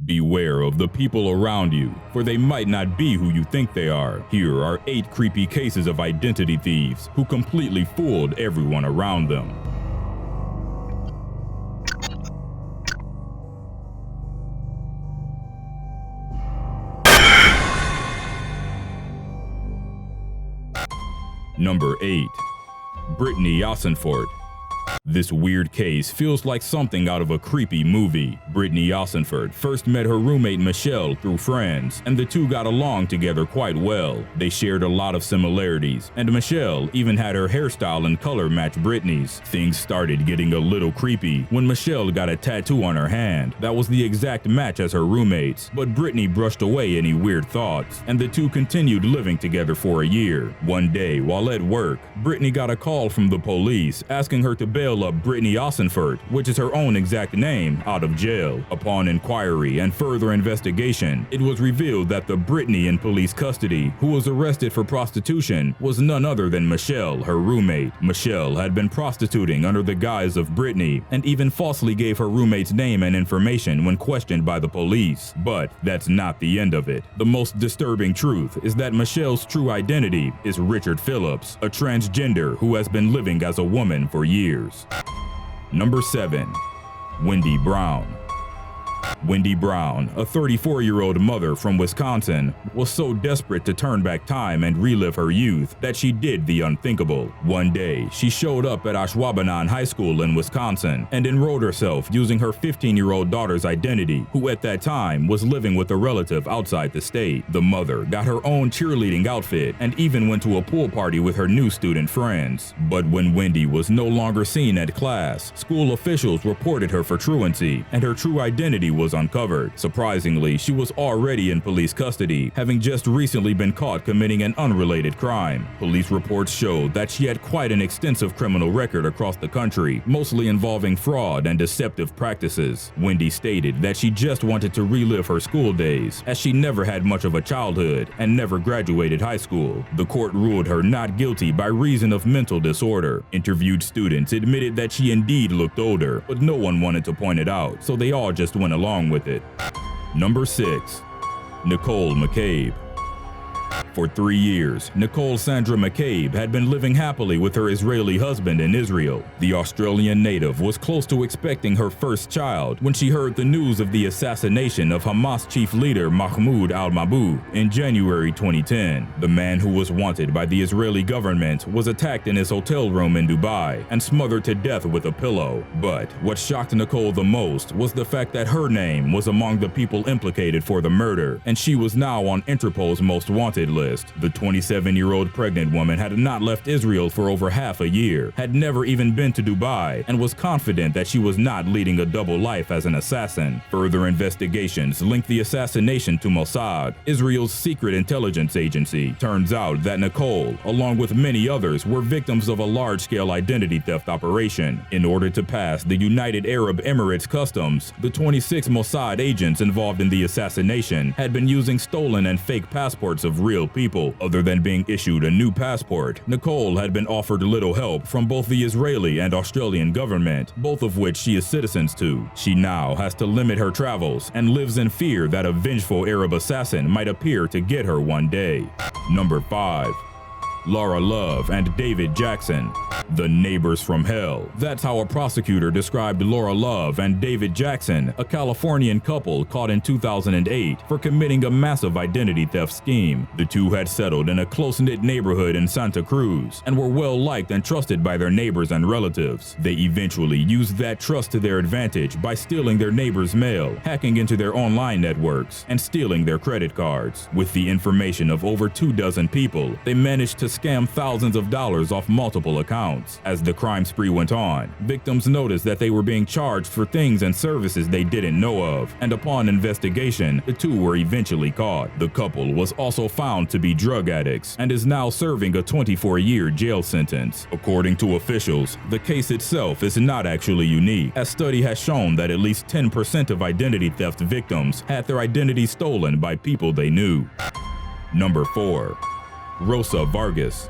Beware of the people around you, for they might not be who you think they are. Here are 8 creepy cases of identity thieves who completely fooled everyone around them. Number 8. Britanny Ossenfort. This weird case feels like something out of a creepy movie. Britanny Ossenfort first met her roommate Michelle through friends, and the two got along together quite well. They shared a lot of similarities, and Michelle even had her hairstyle and color match Brittany's. Things started getting a little creepy when Michelle got a tattoo on her hand that was the exact match as her roommate's, but Brittany brushed away any weird thoughts, and the two continued living together for a year. One day, while at work, Brittany got a call from the police asking her to bail up Britanny Ossenfort, which is her own exact name, out of jail. Upon inquiry and further investigation, it was revealed that the Brittany in police custody, who was arrested for prostitution, was none other than Michelle, her roommate. Michelle had been prostituting under the guise of Brittany and even falsely gave her roommate's name and information when questioned by the police. But that's not the end of it. The most disturbing truth is that Michelle's true identity is Richard Phillips, a transgender who has been living as a woman for years. Number 7. Wendy Brown. Wendy Brown, a 34-year-old mother from Wisconsin, was so desperate to turn back time and relive her youth that she did the unthinkable. One day, she showed up at Ashwaubenon High School in Wisconsin and enrolled herself using her 15-year-old daughter's identity, who at that time was living with a relative outside the state. The mother got her own cheerleading outfit and even went to a pool party with her new student friends. But when Wendy was no longer seen at class, school officials reported her for truancy, and her true identity was uncovered. Surprisingly, she was already in police custody, having just recently been caught committing an unrelated crime. Police reports showed that she had quite an extensive criminal record across the country, mostly involving fraud and deceptive practices. Wendy stated that she just wanted to relive her school days, as she never had much of a childhood and never graduated high school. The court ruled her not guilty by reason of mental disorder. Interviewed students admitted that she indeed looked older, but no one wanted to point it out, so they all just went along with it. Number 6. Nicole McCabe. For 3 years, Nicole Sandra McCabe had been living happily with her Israeli husband in Israel. The Australian native was close to expecting her first child when she heard the news of the assassination of Hamas chief leader Mahmoud al-Mabhouh in January 2010. The man who was wanted by the Israeli government was attacked in his hotel room in Dubai and smothered to death with a pillow. But what shocked Nicole the most was the fact that her name was among the people implicated for the murder, and she was now on Interpol's most wanted list. The 27-year-old pregnant woman had not left Israel for over half a year, had never even been to Dubai, and was confident that she was not leading a double life as an assassin. Further investigations linked the assassination to Mossad, Israel's secret intelligence agency. Turns out that Nicole, along with many others, were victims of a large-scale identity theft operation. In order to pass the United Arab Emirates customs, the 26 Mossad agents involved in the assassination had been using stolen and fake passports of real people. Other than being issued a new passport, Nicole had been offered little help from both the Israeli and Australian government, both of which she is citizens to. She now has to limit her travels and lives in fear that a vengeful Arab assassin might appear to get her one day. Number 5. Lara Love and David Jackson. The neighbors from hell. That's how a prosecutor described Lara Love and David Jackson, a Californian couple caught in 2008 for committing a massive identity theft scheme. The two had settled in a close-knit neighborhood in Santa Cruz and were well liked and trusted by their neighbors and relatives. They eventually used that trust to their advantage by stealing their neighbors' mail, hacking into their online networks, and stealing their credit cards. With the information of over 24 people, they managed to scam thousands of dollars off multiple accounts. As the crime spree went on, victims noticed that they were being charged for things and services they didn't know of, and upon investigation, the two were eventually caught. The couple was also found to be drug addicts and is now serving a 24-year jail sentence. According to officials, the case itself is not actually unique, as study has shown that at least 10% of identity theft victims had their identity stolen by people they knew. Number 4. Rosa Vargas.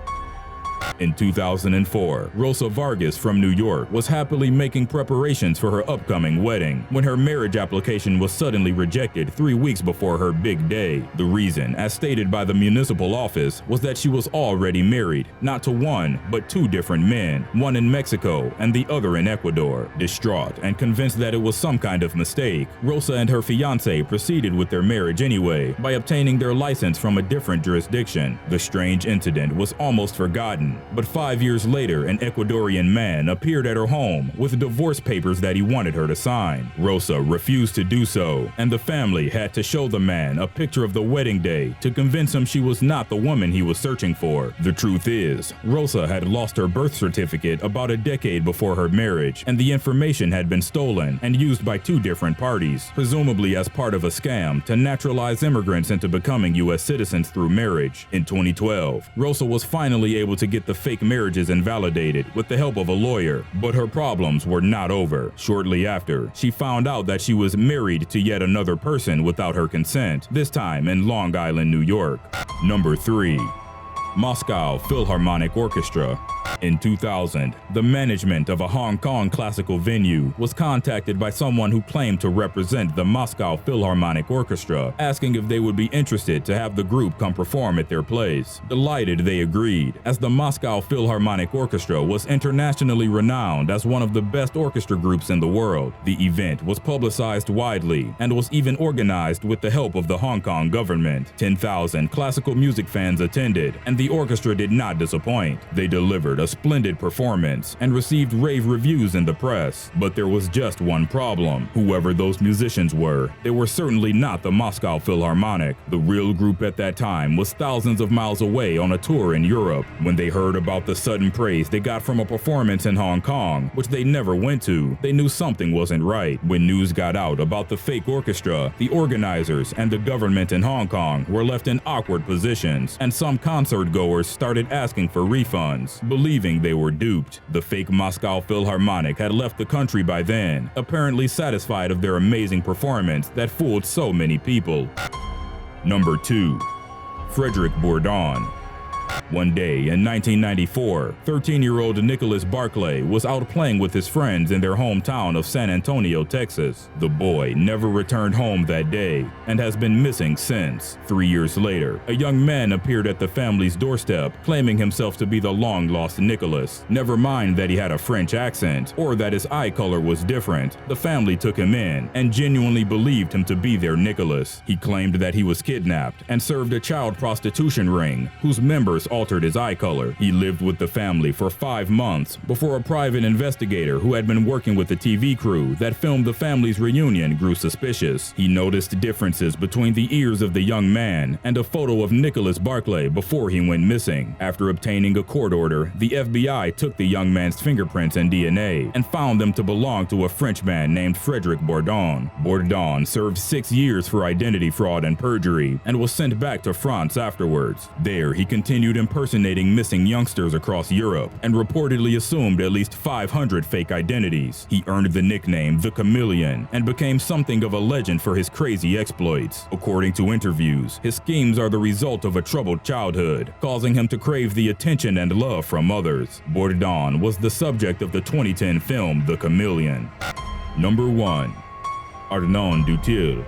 In 2004, Rosa Vargas from New York was happily making preparations for her upcoming wedding when her marriage application was suddenly rejected 3 weeks before her big day. The reason, as stated by the municipal office, was that she was already married, not to one, but 2 different men, one in Mexico and the other in Ecuador. Distraught and convinced that it was some kind of mistake, Rosa and her fiancé proceeded with their marriage anyway by obtaining their license from a different jurisdiction. The strange incident was almost forgotten, but 5 years later, an Ecuadorian man appeared at her home with divorce papers that he wanted her to sign. Rosa refused to do so, and the family had to show the man a picture of the wedding day to convince him she was not the woman he was searching for. The truth is, Rosa had lost her birth certificate about a decade before her marriage, and the information had been stolen and used by 2 different parties, presumably as part of a scam to naturalize immigrants into becoming U.S. citizens through marriage. In 2012, Rosa was finally able to get the fake marriages invalidated with the help of a lawyer, but her problems were not over. Shortly after, she found out that she was married to yet another person without her consent, this time in Long Island, New York. Number 3. Moscow Philharmonic Orchestra. In 2000, the management of a Hong Kong classical venue was contacted by someone who claimed to represent the Moscow Philharmonic Orchestra, asking if they would be interested to have the group come perform at their place. Delighted, they agreed, as the Moscow Philharmonic Orchestra was internationally renowned as one of the best orchestra groups in the world. The event was publicized widely and was even organized with the help of the Hong Kong government. 10,000 classical music fans attended, and the orchestra did not disappoint. They delivered a splendid performance and received rave reviews in the press. But there was just one problem. Whoever those musicians were, they were certainly not the Moscow Philharmonic. The real group at that time was thousands of miles away on a tour in Europe. When they heard about the sudden praise they got from a performance in Hong Kong, which they never went to, they knew something wasn't right. When news got out about the fake orchestra, the organizers and the government in Hong Kong were left in awkward positions, and some concert goers started asking for refunds, believing they were duped. The fake Moscow Philharmonic had left the country by then, apparently satisfied of their amazing performance that fooled so many people. Number 2. Frederic Bourdin. One day in 1994, 13-year-old Nicholas Barclay was out playing with his friends in their hometown of San Antonio, Texas. The boy never returned home that day and has been missing since. 3 years later, a young man appeared at the family's doorstep claiming himself to be the long-lost Nicholas. Never mind that he had a French accent or that his eye color was different, the family took him in and genuinely believed him to be their Nicholas. He claimed that he was kidnapped and served a child prostitution ring whose members altered his eye color. He lived with the family for 5 months before a private investigator who had been working with the TV crew that filmed the family's reunion grew suspicious. He noticed differences between the ears of the young man and a photo of Nicholas Barclay before he went missing. After obtaining a court order, the FBI took the young man's fingerprints and DNA and found them to belong to a Frenchman named Frederic Bourdin. Bourdin served 6 years for identity fraud and perjury and was sent back to France afterwards. There, he continued impersonating missing youngsters across Europe and reportedly assumed at least 500 fake identities. He earned the nickname The Chameleon and became something of a legend for his crazy exploits. According to interviews, his schemes are the result of a troubled childhood, causing him to crave the attention and love from others. Bourdin was the subject of the 2010 film The Chameleon. Number 1. Arnaud du Tilh.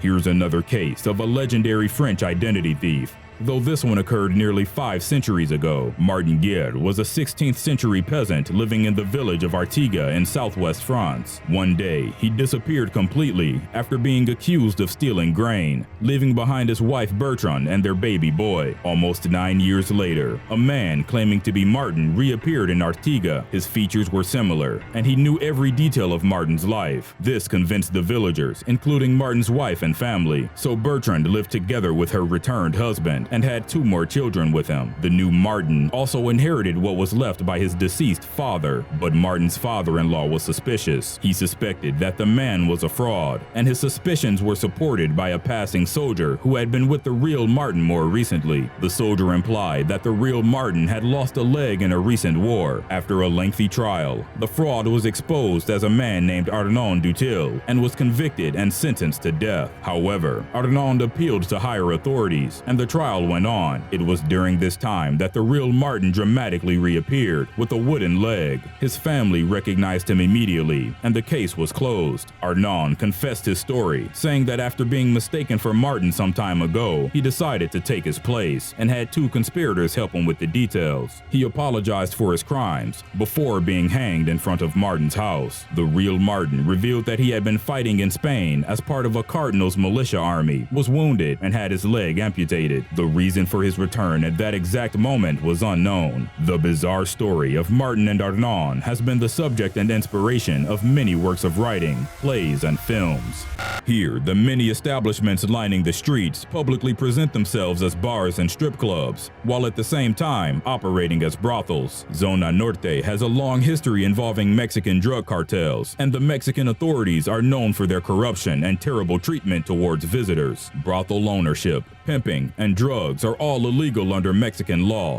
Here's another case of a legendary French identity thief. Though this one occurred nearly 5 centuries ago, Martin Guerre was a 16th century peasant living in the village of Artigas in southwest France. One day, he disappeared completely after being accused of stealing grain, leaving behind his wife Bertrand and their baby boy. Almost 9 years later, a man claiming to be Martin reappeared in Artigas. His features were similar, and he knew every detail of Martin's life. This convinced the villagers, including Martin's wife and family, so Bertrand lived together with her returned husband and had 2 more children with him. The new Martin also inherited what was left by his deceased father, but Martin's father-in-law was suspicious. He suspected that the man was a fraud, and his suspicions were supported by a passing soldier who had been with the real Martin more recently. The soldier implied that the real Martin had lost a leg in a recent war. After a lengthy trial, the fraud was exposed as a man named Arnaud du Tilh and was convicted and sentenced to death. However, Arnaud appealed to higher authorities, and the trial trial went on, it was during this time that the real Martin dramatically reappeared with a wooden leg. His family recognized him immediately, and the case was closed. Arnaud confessed his story, saying that after being mistaken for Martin some time ago, he decided to take his place and had two conspirators help him with the details. He apologized for his crimes before being hanged in front of Martin's house. The real Martin revealed that he had been fighting in Spain as part of a Cardinals militia army, was wounded, and had his leg amputated. The reason for his return at that exact moment was unknown. The bizarre story of Martin and Arnaud has been the subject and inspiration of many works of writing, plays, and films. Here, the many establishments lining the streets publicly present themselves as bars and strip clubs, while at the same time operating as brothels. Zona Norte has a long history involving Mexican drug cartels, and the Mexican authorities are known for their corruption and terrible treatment towards visitors. Brothel ownership, pimping, and drugs are all illegal under Mexican law,